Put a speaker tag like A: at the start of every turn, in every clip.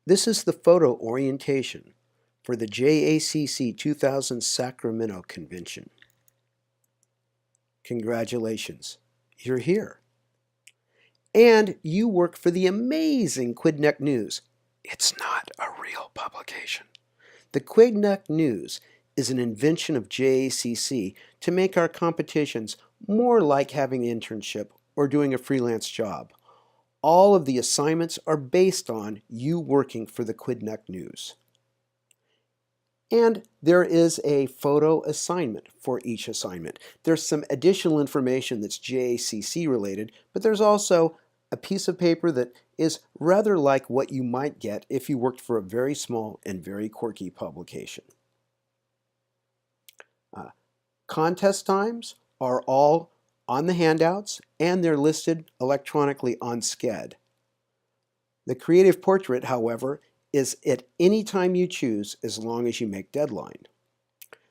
A: This is the photo orientation for the JACC 2000 Sacramento Convention. Congratulations, you're here. And you work for the amazing Quidneck News. It's not a real publication. The Quidneck News is an invention of JACC to make our competitions more like having an internship or doing a freelance job. All of the assignments are based on you working for the Quidneck News. And there is a photo assignment for each assignment. There's some additional information that's JACC related, but there's also a piece of paper that is rather like what you might get if you worked for a very small and very quirky publication. Contest times are all on the handouts and they're listed electronically on SCED. The creative portrait, however, is at any time you choose as long as you make deadline.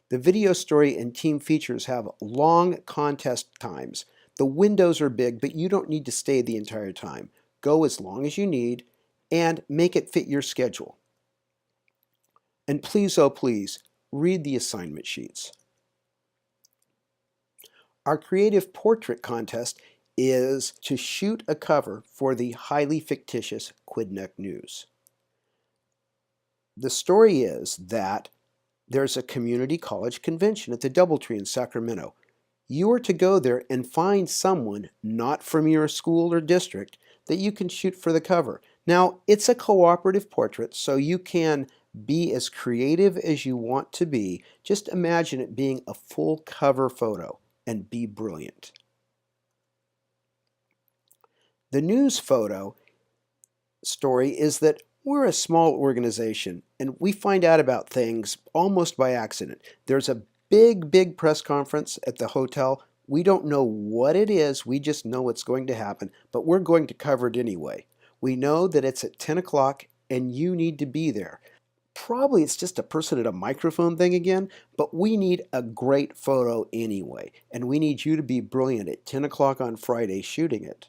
A: The video story and team features have long contest times. The windows are big, but you don't need to stay the entire time. Go as long as you need and make it fit your schedule. And please, oh please, read the assignment sheets. Our creative portrait contest is to shoot a cover for the highly fictitious Quidneck News. The story is that there's a community college convention at the Doubletree in Sacramento. You are to go there and find someone not from your school or district that you can shoot for the cover. Now, it's a cooperative portrait, so you can be as creative as you want to be. Just imagine it being a full cover photo and be brilliant. The news photo story is that we're a small organization and we find out about things almost by accident. There's a big press conference at the hotel. We don't know what it is, we just know it's going to happen, but we're going to cover it anyway. We know that it's at 10 o'clock and you need to be there. Probably it's just a person at a microphone thing again, but we need a great photo anyway, and we need you to be brilliant at 10 o'clock on Friday shooting it.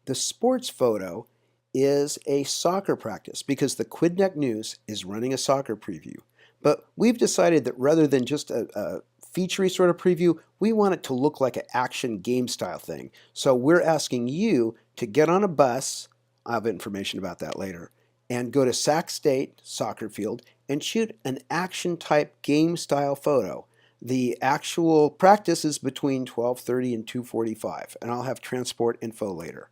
A: The sports photo is a soccer practice because the Quidneck News is running a soccer preview. But we've decided that rather than just a featurey sort of preview, we want it to look like an action game style thing. So we're asking you to get on a bus, I'll have information about that later, and go to Sac State soccer field and shoot an action type game style photo. The actual practice is between 12:30 and 2:45, and I'll have transport info later.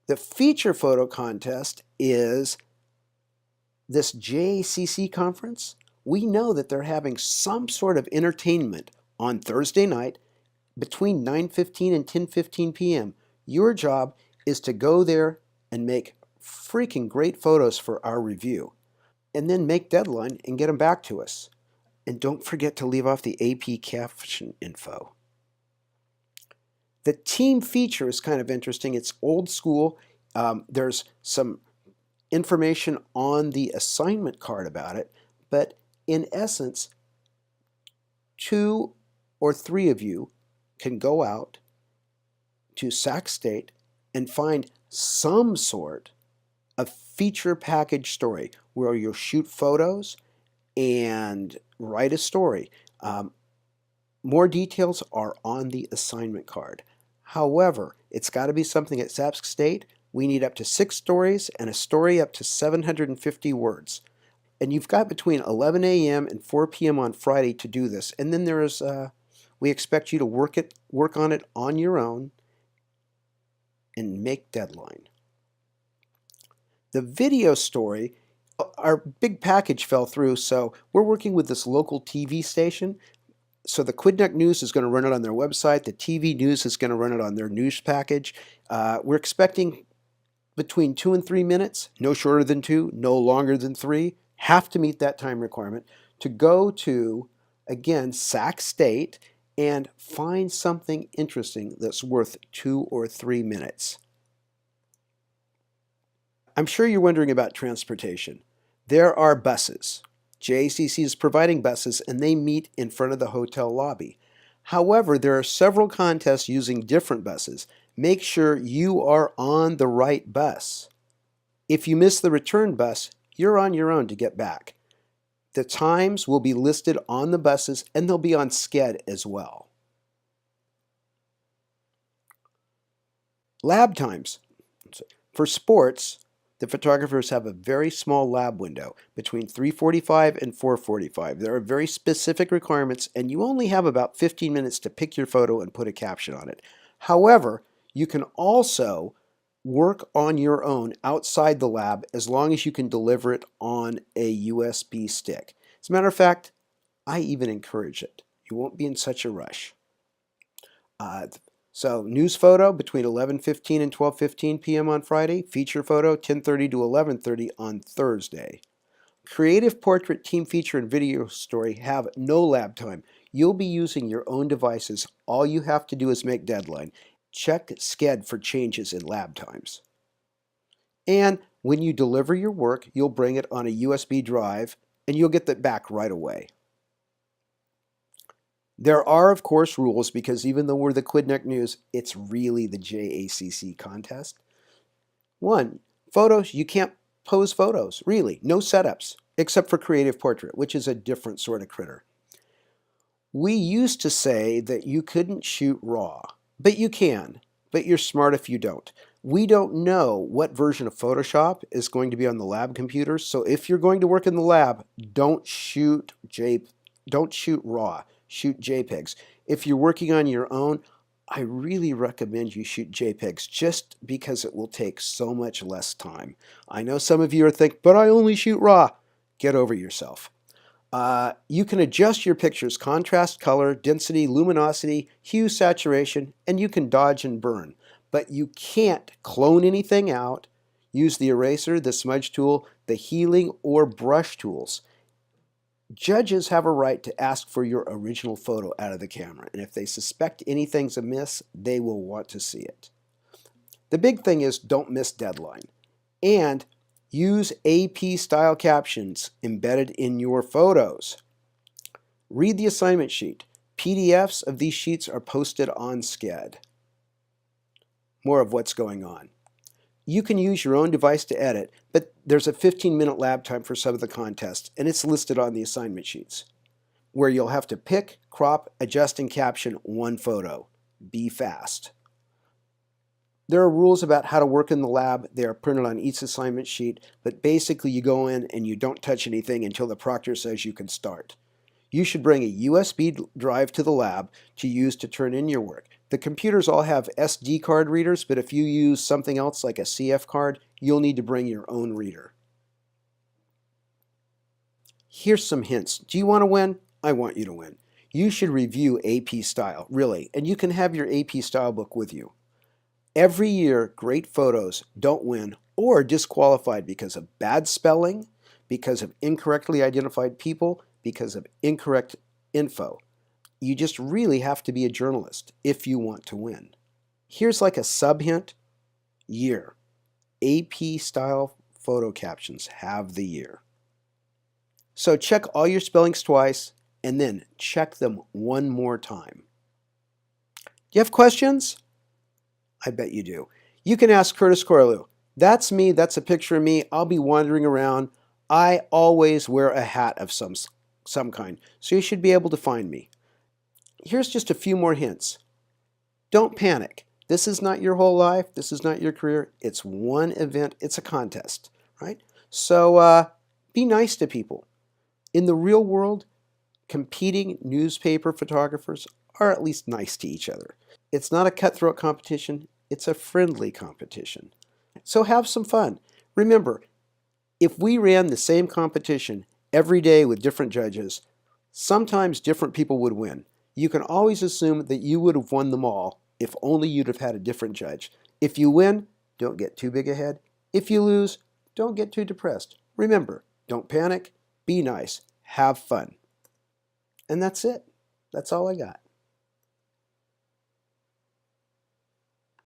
A: The feature photo contest is this JACC conference. We know that they're having some sort of entertainment on Thursday night between 9:15 and 10:15 p.m. Your job is to go there and make freaking great photos for our review, and then make deadline and get them back to us. And don't forget to leave off the AP caption info. The team feature is kind of interesting. It's old school. There's some information on the assignment card about it, but in essence, 2 or 3 of you can go out to Sac State and find some sort of feature package story where you'll shoot photos and write a story. More details are on the assignment card. However, it's got to be something at Sac State. We need up to 6 stories and a story up to 750 words. And you've got between 11 a.m. and 4 p.m. on Friday to do this. And then there is, we expect you to work on it on your own and make deadline. The video story, our big package fell through, so we're working with this local TV station. So the Quidneck News is going to run it on their website. The TV News is going to run it on their news package. We're expecting between 2 and 3 minutes, no shorter than 2, no longer than 3. Have to meet that time requirement to go to, again, Sac State and find something interesting that's worth 2 or 3 minutes. I'm sure you're wondering about transportation. There are buses. JACC is providing buses and they meet in front of the hotel lobby. However, there are several contests using different buses. Make sure you are on the right bus. If you miss the return bus, you're on your own to get back. The times will be listed on the buses and they'll be on Sched as well. Lab times. For sports, the photographers have a very small lab window between 3:45 and 4:45. There are very specific requirements and you only have about 15 minutes to pick your photo and put a caption on it. However, you can also work on your own outside the lab as long as you can deliver it on a USB stick. As a matter of fact, I even encourage it. You won't be in such a rush. So news photo between 11:15 and 12:15 p.m. on Friday. Feature photo 10:30 to 11:30 on Thursday. Creative portrait, team feature, and video story have no lab time. You'll be using your own devices. All you have to do is make deadline. Check Sched for changes in lab times. And when you deliver your work, you'll bring it on a USB drive and you'll get that back right away. There are, of course, rules because even though we're the Quidneck News, it's really the JACC contest. One, photos, you can't pose photos, really. No setups, except for creative portrait, which is a different sort of critter. We used to say that you couldn't shoot raw, but you can, but you're smart if you don't. We don't know what version of Photoshop is going to be on the lab computers, so if you're going to work in the lab, don't shoot raw. Shoot JPEGs. If you're working on your own, I really recommend you shoot JPEGs just because it will take so much less time. I know some of you are thinking, but I only shoot RAW. Get over yourself. You can adjust your picture's contrast, color, density, luminosity, hue, saturation, and you can dodge and burn. But you can't clone anything out, use the eraser, the smudge tool, the healing, or brush tools. Judges have a right to ask for your original photo out of the camera, and if they suspect anything's amiss, they will want to see it. The big thing is don't miss deadline, and use AP style captions embedded in your photos. Read the assignment sheet. PDFs of these sheets are posted on Sched. More of what's going on. You can use your own device to edit, but there's a 15-minute lab time for some of the contests, and it's listed on the assignment sheets, where you'll have to pick, crop, adjust, and caption one photo. Be fast. There are rules about how to work in the lab. They are printed on each assignment sheet, but basically you go in and you don't touch anything until the proctor says you can start. You should bring a USB drive to the lab to use to turn in your work. The computers all have SD card readers, but if you use something else like a CF card, you'll need to bring your own reader. Here's some hints. Do you want to win? I want you to win. You should review AP Style, really, and you can have your AP Style book with you. Every year, great photos don't win or are disqualified because of bad spelling, because of incorrectly identified people, because of incorrect info. You just really have to be a journalist if you want to win. Here's like a sub-hint. Year. AP style photo captions have the year. So check all your spellings twice and then check them one more time. Do you have questions? I bet you do. You can ask Curtis Corlew. That's me, that's a picture of me. I'll be wandering around. I always wear a hat of some kind, so you should be able to find me. Here's just a few more hints. Don't panic. This is not your whole life. This is not your career. It's one event. It's a contest, right? So be nice to people. In the real world, competing newspaper photographers are at least nice to each other. It's not a cutthroat competition. It's a friendly competition. So have some fun. Remember, if we ran the same competition every day with different judges, sometimes different people would win. You can always assume that you would have won them all if only you'd have had a different judge. If you win, don't get too big ahead. If you lose, don't get too depressed. Remember, don't panic, be nice, have fun. And that's it. That's all I got.